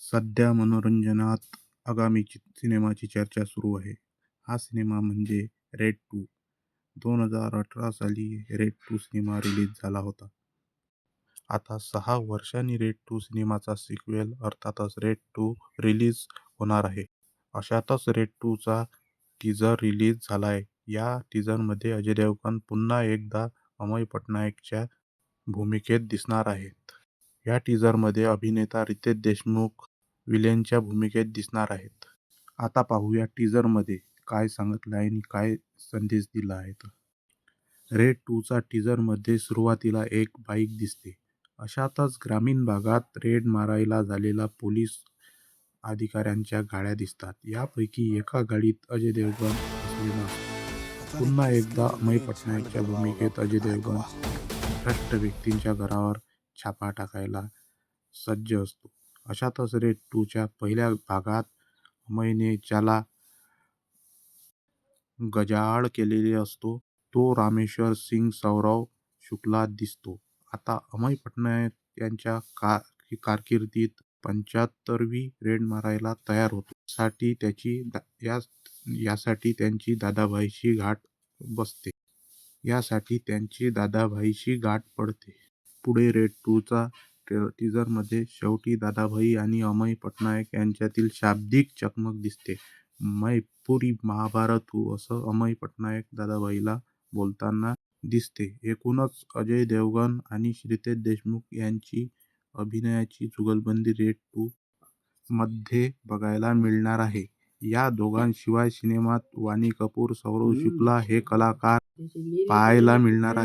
सध्या मनोरंजनात आगामी सिनेमाची चर्चा सुरू आहे. हा सिनेमा म्हणजे रेड 2. 2018 साली रेड 2 सिनेमा रिलीज झाला होता. आता 6 वर्षांनी रेड 2 सिनेमाचा सिक्वेल अर्थातच रेड 2 रिलीज होणार आहे. अशातच रेड 2 चा टीझर रिलीज झालाय. या टीझरमध्ये अजय देवगण पुन्हा एकदा अमय पटनायकच्या भूमिकेत दिसणार आहेत. या टीझरमध्ये अभिनेता रितेश देशमुख विलेनच्या भूमिकेत दिसणार आहेत. आता पाहूया टीझरमध्ये काय सांगितलं आहे आणि काय संदेश दिला आहे. रेड 2 चा टीझरमध्ये सुरुवातीला एक बाईक दिसते. अशातच ग्रामीण भागात रेड मारायला झालेल्या पोलीस अधिकाऱ्यांच्या गाड्या दिसतात. यापैकी एका गाडीत अजय देवगण बसलेला असतो. पुन्हा एकदा अमय पटनायकच्या भूमिकेत अजय देवगण भ्रष्ट व्यक्तींच्या घरावर छापा टाकायला सज्ज असतो. अशातच रेड 2 च्या पहिल्या भागात अमयने ज्याला गजाआड केलेले असतो तो रामेश्वर सिंग सौरव शुक्ला दिसतो. आता अमय पटनायक यांच्या कारकिर्दीत 75वी रेड मारायला तयार होतो. यासाठी त्यांची दादाभाईशी गाठ पडते. पुढे रेड 2 चा टीझरमध्ये शेवटी दादाभाई आणि अमय पटनायक यांच्यातील शाब्दिक चकमक दिसते. मैं पूरी महाभारत हूँ असं अमय पटनायक दादाभाईला बोलताना दिसते. एकूणच अजय देवगण आणि रितेश देशमुख यांची अभिनयाची जुगलबंदी रेड 2 मध्ये बघायला मिळणार आहे. या दोघांशिवाय सिनेमात वाणी कपूर, सौरव शुक्ला हे कलाकार पाहायला मिळणार आहेत.